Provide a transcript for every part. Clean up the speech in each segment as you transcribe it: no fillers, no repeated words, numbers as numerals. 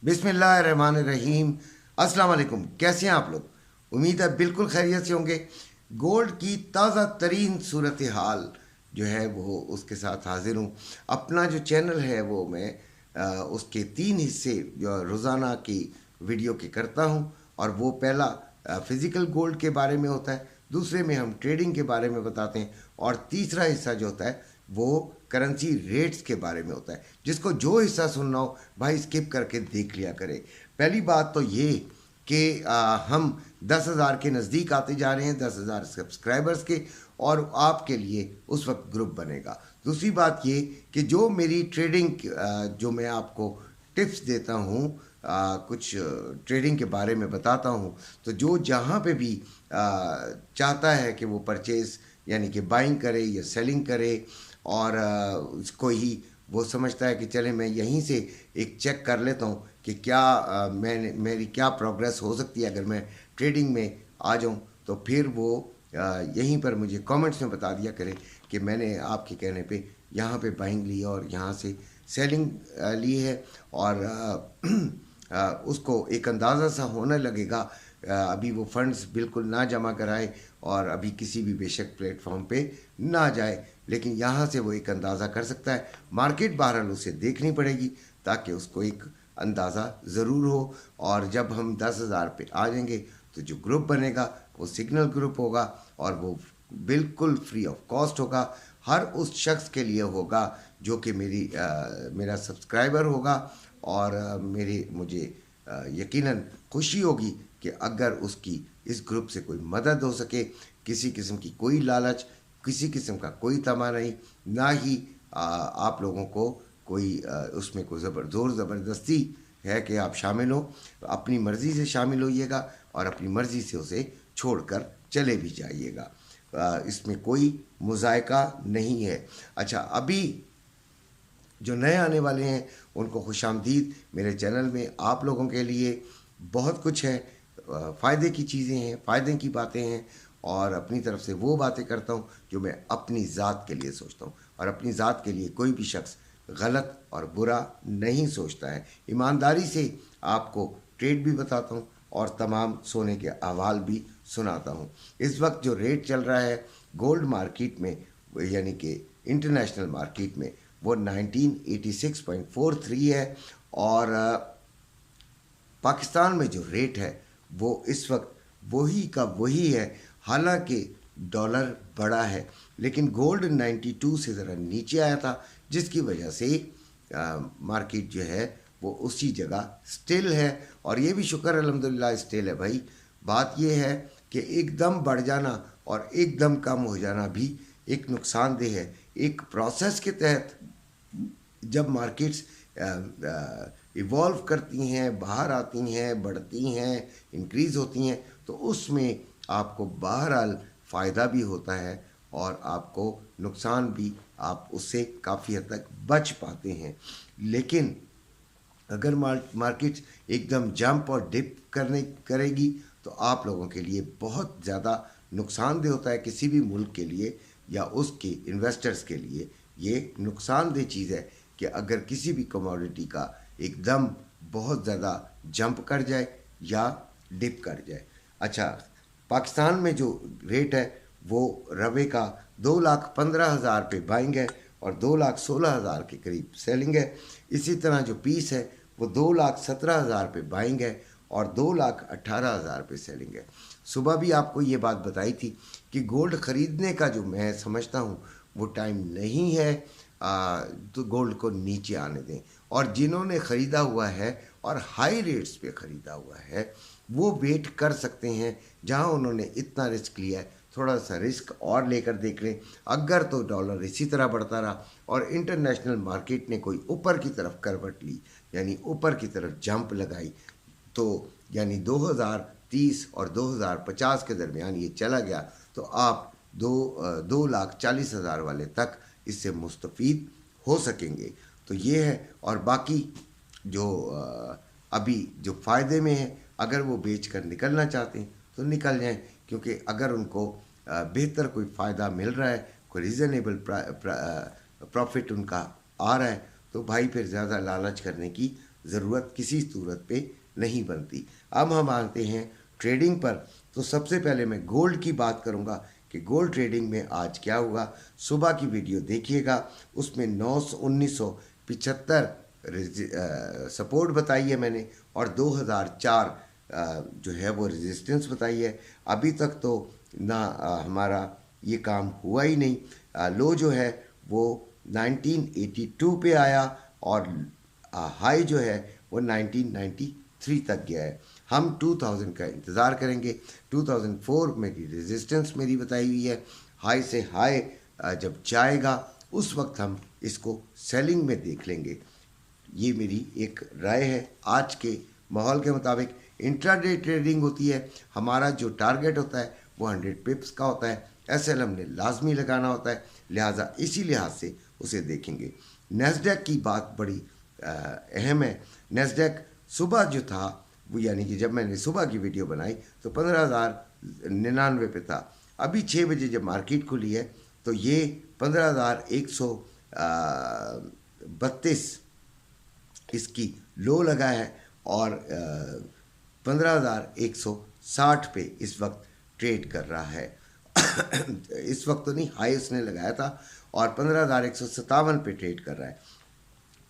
बिस्मिल्लाहिर्रहमानिर्रहीम। अस्सलाम वालेकुम। कैसे हैं आप लोग? उम्मीद है बिल्कुल खैरियत से होंगे। गोल्ड की ताज़ा तरीन सूरत हाल जो है वो उसके साथ हाजिर हूँ। अपना जो चैनल है वो मैं उसके 3 हिस्से जो रोज़ाना की वीडियो के करता हूँ। और वो पहला फिज़िकल गोल्ड के बारे में होता है, दूसरे में हम ट्रेडिंग के बारे में बताते हैं, और तीसरा हिस्सा जो होता है वो करेंसी रेट्स के बारे में होता है। जिसको जो हिस्सा सुनना हो भाई स्किप करके देख लिया करें। पहली बात तो ये कि हम 10,000 के नज़दीक आते जा रहे हैं, 10,000 सब्सक्राइबर्स के, और आपके लिए उस वक्त ग्रुप बनेगा। दूसरी बात ये कि जो मेरी ट्रेडिंग जो मैं आपको टिप्स देता हूँ, कुछ ट्रेडिंग के बारे में बताता हूँ, तो जो जहाँ पे भी चाहता है कि वो परचेज़ यानी कि बाइंग करे या सेलिंग करे, और उसको ही वो समझता है कि चले मैं यहीं से एक चेक कर लेता हूँ कि क्या मेरी क्या प्रोग्रेस हो सकती है अगर मैं ट्रेडिंग में आ जाऊँ, तो फिर वो यहीं पर मुझे कमेंट्स में बता दिया करे कि मैंने आपके कहने पे यहाँ पे बाइंग ली और यहाँ से सेलिंग ली है। और उसको एक अंदाज़ा सा होने लगेगा। अभी वो फंड्स बिल्कुल ना जमा कराए और अभी किसी भी बेशक प्लेटफॉर्म पे ना जाए, लेकिन यहाँ से वो एक अंदाज़ा कर सकता है। मार्केट बहरहाल उसे देखनी पड़ेगी ताकि उसको एक अंदाज़ा ज़रूर हो। और जब हम 10,000 पे आ जाएंगे तो जो ग्रुप बनेगा वो सिग्नल ग्रुप होगा, और वो बिल्कुल फ्री ऑफ कॉस्ट होगा। हर उस शख्स के लिए होगा जो कि मेरा सब्सक्राइबर होगा, और मुझे यकीनन खुशी होगी कि अगर उसकी इस ग्रुप से कोई मदद हो सके। किसी किस्म की कोई लालच, किसी किस्म का कोई तमा नहीं, ना ही आप लोगों को कोई उसमें कोई ज़ोर ज़बरदस्ती है कि आप शामिल हो। अपनी मर्ज़ी से शामिल होइएगा और अपनी मर्ज़ी से उसे छोड़कर चले भी जाइएगा। इसमें कोई मुज़ायका नहीं है। अच्छा, अभी जो नए आने वाले हैं उनको खुशामदीद। मेरे चैनल में आप लोगों के लिए बहुत कुछ है, फ़ायदे की चीज़ें हैं, फ़ायदे की बातें हैं, और अपनी तरफ से वो बातें करता हूँ जो मैं अपनी ज़ात के लिए सोचता हूँ। और अपनी ज़ात के लिए कोई भी शख्स गलत और बुरा नहीं सोचता है। ईमानदारी से आपको ट्रेड भी बताता हूँ और तमाम सोने के अहवाल भी सुनाता हूँ। इस वक्त जो रेट चल रहा है गोल्ड मार्केट में, यानी कि इंटरनेशनल मार्केट में, वो 1986.43 है। और पाकिस्तान में जो रेट है वो इस वक्त वही का वही है। हालांकि डॉलर बढ़ा है, लेकिन गोल्ड 92 से ज़रा नीचे आया था, जिसकी वजह से मार्केट जो है वो उसी जगह स्टिल है। और ये भी शुक्र अल्हम्दुलिल्लाह स्टिल है भाई। बात ये है कि एकदम बढ़ जाना और एकदम कम हो जाना भी एक नुकसानदेह है। एक प्रोसेस के तहत जब मार्केट्स इवॉल्व करती हैं, बाहर आती हैं, बढ़ती हैं, इंक्रीज़ होती हैं, तो उसमें आपको बहरहाल फ़ायदा भी होता है और आपको नुकसान भी, आप उससे काफ़ी हद तक बच पाते हैं। लेकिन अगर मार्केट एकदम जंप और डिप करेगी तो आप लोगों के लिए बहुत ज़्यादा नुकसानदेह होता है। किसी भी मुल्क के लिए या उसके इन्वेस्टर्स के लिए ये नुकसानदेह चीज़ है कि अगर किसी भी कमोडिटी का एकदम बहुत ज़्यादा जंप कर जाए या डिप कर जाए। अच्छा, पाकिस्तान में जो रेट है वो रवे का 2,15,000 पे बाइंग है और 2,16,000 के करीब सेलिंग है। इसी तरह जो पीस है वो 2,17,000 पे बाइंग है और 2,18,000 पे सेलिंग है। सुबह भी आपको ये बात बताई थी कि गोल्ड ख़रीदने का जो मैं समझता हूँ वो टाइम नहीं है। तो गोल्ड को नीचे आने दें, और जिन्होंने ख़रीदा हुआ है और हाई रेट्स पे ख़रीदा हुआ है वो वेट कर सकते हैं। जहां उन्होंने इतना रिस्क लिया है थोड़ा सा रिस्क और लेकर देख लें। अगर तो डॉलर इसी तरह बढ़ता रहा और इंटरनेशनल मार्केट ने कोई ऊपर की तरफ करवट ली, यानी ऊपर की तरफ जंप लगाई, तो यानी 2030 और 2050 के दरमियान ये चला गया, तो आप 2,40,000 वाले तक इससे मुस्तफ़ीद हो सकेंगे। तो ये है। और बाकी जो अभी जो फ़ायदे में है, अगर वो बेच कर निकलना चाहते हैं तो निकल जाएं, क्योंकि अगर उनको बेहतर कोई फ़ायदा मिल रहा है, कोई रीज़नेबल प्रॉफिट उनका आ रहा है, तो भाई फिर ज़्यादा लालच करने की ज़रूरत किसी सूरत पे नहीं बनती। अब हम आते हैं ट्रेडिंग पर। तो सबसे पहले मैं गोल्ड की बात करूंगा कि गोल्ड ट्रेडिंग में आज क्या हुआ। सुबह की वीडियो देखिएगा, उसमें 1975 सपोर्ट बताई है मैंने और 2004 जो है वो रेजिस्टेंस बताई है। अभी तक तो ना हमारा ये काम हुआ ही नहीं। लो जो है वो 1982 पे आया और हाई जो है वो 1993 तक गया है। हम 2000 का इंतज़ार करेंगे। 2004 मेरी रेजिस्टेंस मेरी बताई हुई है। हाई से हाई जब जाएगा उस वक्त हम इसको सेलिंग में देख लेंगे। ये मेरी एक राय है। आज के माहौल के मुताबिक इंट्राडे ट्रेडिंग होती है, हमारा जो टारगेट होता है वो 100 पिप्स का होता है। एसएल हमने लाजमी लगाना होता है, लिहाजा इसी लिहाज से उसे देखेंगे। नेस्डैक की बात बड़ी अहम है। नेस्डैक सुबह जो था वो, यानी कि जब मैंने सुबह की वीडियो बनाई तो 15,099 पे था। अभी 6 बजे जब मार्केट खुली है तो ये 15,132 इसकी लो लगा है और 15,160 पे इस वक्त ट्रेड कर रहा है। इस वक्त तो नहीं, हाई उसने लगाया था और 15,157 पे ट्रेड कर रहा है।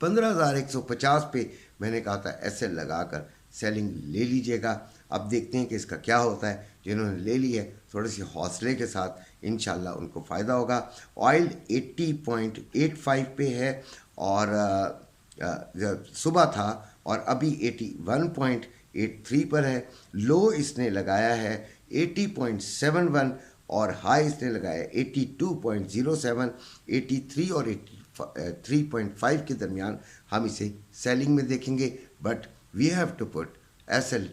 15,150 पे मैंने कहा था एसएल लगाकर सेलिंग ले लीजिएगा। अब देखते हैं कि इसका क्या होता है। जिन्होंने ले ली है थोड़े से हौसले के साथ इंशाल्लाह उनको फ़ायदा होगा। ऑयल 80.85 पे है और सुबह था और अभी 81.83 पर है। लो इसने लगाया है 80.71 और हाई इसने लगाया 82.07। 83 और 83.5 के दरमियान हम इसे सेलिंग में देखेंगे। But we have to put SL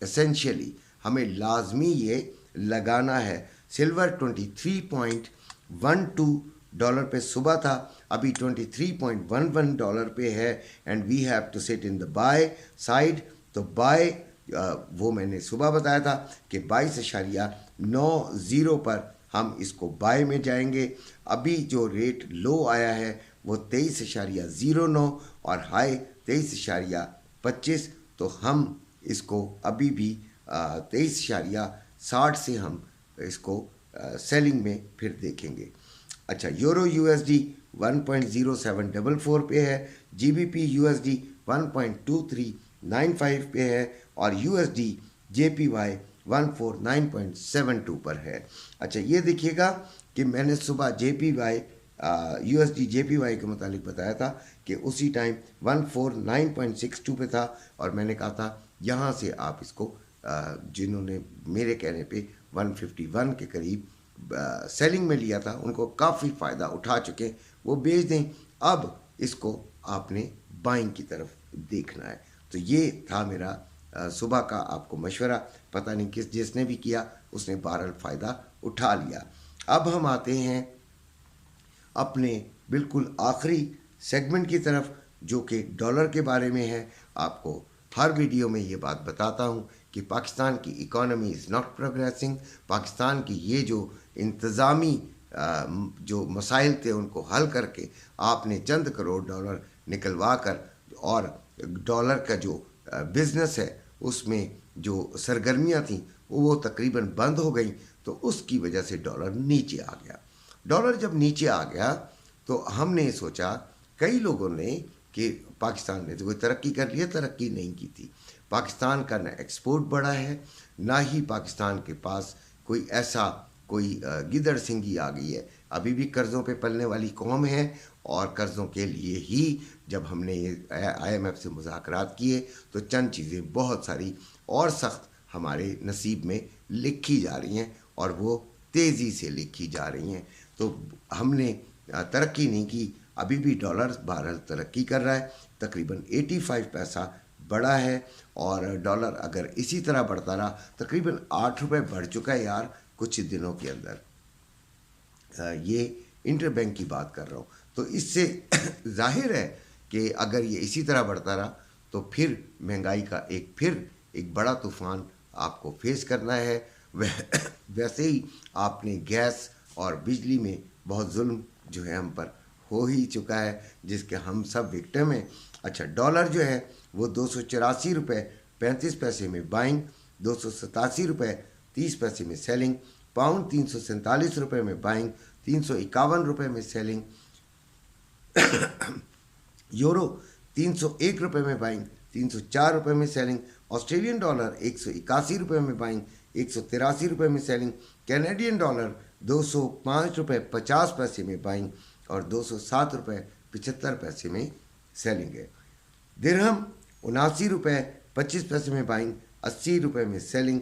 essentially हमें लाजमी ये लगाना है। सिल्वर 23.12 डॉलर पे सुबह था, अभी 23.11 डॉलर पे है and we have to sit in the by side. तो बाय वो मैंने सुबह बताया था कि 22.90 पर हम इसको बाय में जाएंगे। अभी जो रेट लो आया है वो 23.09 और हाई 23.25। तो हम इसको अभी भी 23.60 से हम इसको सेलिंग में फिर देखेंगे। अच्छा, यूरो यूएसडी 1.0744 पे है, जीबीपी यूएसडी 1.2395 पे है और यूएसडी जेपीवाई 149.72 पर है। अच्छा, ये देखिएगा कि मैंने सुबह जेपीवाई यूएसडी जेपीवाई के मुतालिक बताया था कि उसी टाइम 149.62 पे था और मैंने कहा था यहाँ से आप इसको जिन्होंने मेरे कहने पे 151 के करीब सेलिंग में लिया था उनको काफ़ी फ़ायदा उठा चुके, वो बेच दें। अब इसको आपने बाइंग की तरफ देखना है। तो ये था मेरा सुबह का आपको मशवरा। पता नहीं किस जिसने भी किया उसने बहरहाल फ़ायदा उठा लिया। अब हम आते हैं अपने बिल्कुल आखिरी सेगमेंट की तरफ जो कि डॉलर के बारे में है। आपको हर वीडियो में ये बात बताता हूँ कि पाकिस्तान की economy is not progressing. Pakistan की ये जो इंतज़ामी जो मसाइल थे उनको हल करके आपने चंद करोड़ डॉलर निकलवा कर और डॉलर का जो बिज़नेस है उसमें जो सरगर्मियाँ थीं वो तकरीबन बंद हो गई, तो उसकी वजह से डॉलर नीचे आ गया। डॉलर जब नीचे आ गया तो हमने सोचा, कई लोगों ने, कि पाकिस्तान ने तो कोई तरक्की कर ली है। तरक्की नहीं की थी। पाकिस्तान का ना एक्सपोर्ट बढ़ा है, ना ही पाकिस्तान के पास कोई ऐसा कोई गिदड़ सिंगी आ गई है। अभी भी कर्ज़ों पे पलने वाली कौम है और कर्ज़ों के लिए ही जब हमने ये IMF से मुज़ाकरात किए तो चंद चीज़ें बहुत सारी और सख्त हमारे नसीब में लिखी जा रही हैं और वो तेज़ी से लिखी जा रही हैं। तो हमने तरक्की नहीं की। अभी भी डॉलर बहरहाल तरक्की कर रहा है, तकरीबन 85 पैसा बढ़ा है और डॉलर अगर इसी तरह बढ़ता रहा, तकरीबन 8 रुपये बढ़ चुका है यार कुछ दिनों के अंदर। ये इंटरबैंक की बात कर रहा हूँ। तो इससे जाहिर है कि अगर ये इसी तरह बढ़ता रहा तो फिर महंगाई का एक बड़ा तूफ़ान आपको फेस करना है। वैसे ही आपने गैस और बिजली में बहुत जुल्म जो है हम पर हो ही चुका है, जिसके हम सब विक्टिम हैं। अच्छा, डॉलर जो है वो 284 रुपये 35 पैसे में बाइंग, 287 रुपये 30 पैसे में सेलिंग। पाउंड 347 रुपये में बाइंग, 351 रुपये में सेलिंग। यूरो 301 रुपये में बाइंग, 304 रुपये में सेलिंग। ऑस्ट्रेलियन डॉलर 181 रुपये में बाइंग, 183 रुपये में सेलिंग। कैनेडियन डॉलर 205 रुपये 50 पैसे में बाइंग और 207 रुपये 75 पैसे में सेलिंग है। दिरहम 79 रुपये 25 पैसे में बाइंग, 80 रुपये में सेलिंग।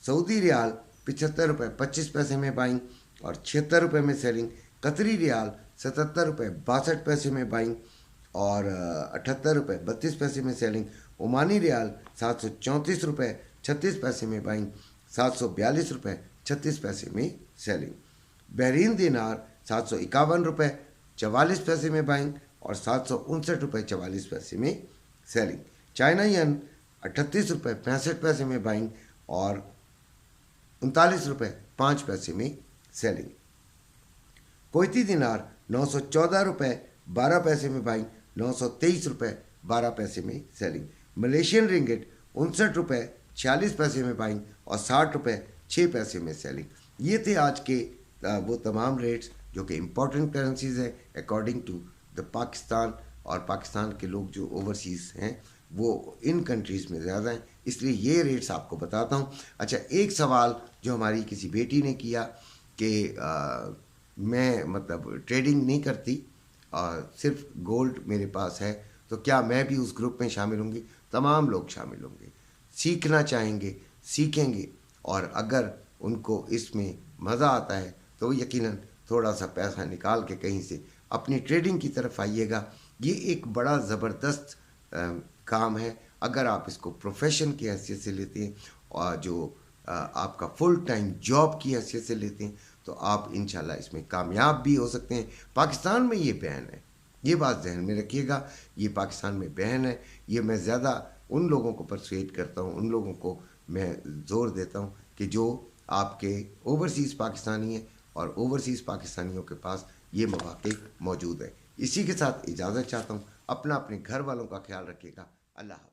सऊदी रियाल 75 रुपये 25 पैसे में बाइंग और 76 रुपये में सेलिंग। कतरी रियाल 77 रुपये 62 पैसे में बाइंग और 78 रुपये 32 पैसे में सेलिंग। ओमानी रियाल 734 रुपये 36 पैसे में बाइंग, 742 रुपये 36 पैसे में सेलिंग। बहरीन दिनार 751 रुपये 44 पैसे में बाइंग और 759 रुपये 44 पैसे में सेलिंग। चाइना यन 38 रुपये 65 पैसे में बाइंग और 39 रुपये 5 पैसे में सेलिंग। कुवैती दिनार 914 रुपये 12 पैसे में बाइंग, 923 रुपये 12 पैसे में सेलिंग। मलेशियन रिंगिट 59 रुपये 46 पैसे में बाइंग और 60 रुपये 6 पैसे में सेलिंग। ये थे आज के वो तमाम रेट्स जो कि इम्पॉर्टेंट करेंसीज हैं अकॉर्डिंग टू द पाकिस्तान। और पाकिस्तान के लोग जो ओवरसीज़ हैं वो इन कंट्रीज़ में ज़्यादा हैं, इसलिए ये रेट्स आपको बताता हूँ। अच्छा, एक सवाल जो हमारी किसी बेटी ने किया कि मैं मतलब ट्रेडिंग नहीं करती और सिर्फ गोल्ड मेरे पास है, तो क्या मैं भी उस ग्रुप में शामिल होंगी? तमाम लोग शामिल होंगे, सीखना चाहेंगे सीखेंगे, और अगर उनको इसमें मज़ा आता है तो यकीनन थोड़ा सा पैसा निकाल के कहीं से अपनी ट्रेडिंग की तरफ आइएगा। ये एक बड़ा ज़बरदस्त काम है। अगर आप इसको प्रोफेशन की हैसियत से लेते हैं और जो आपका फुल टाइम जॉब की हैसियत से लेते हैं तो आप इंशाल्लाह इसमें कामयाब भी हो सकते हैं। पाकिस्तान में ये बैन है, ये बात जहन में रखिएगा, ये पाकिस्तान में बैन है। ये मैं ज़्यादा उन लोगों को परसुएट करता हूँ, उन लोगों को मैं ज़ोर देता हूँ कि जो आपके ओवरसीज़ पाकिस्तानी हैं और ओवरसीज़ पाकिस्तानियों के पास ये मौके मौजूद है। इसी के साथ इजाज़त चाहता हूँ। अपना अपने घर वालों का ख्याल रखिएगा। अल्लाह।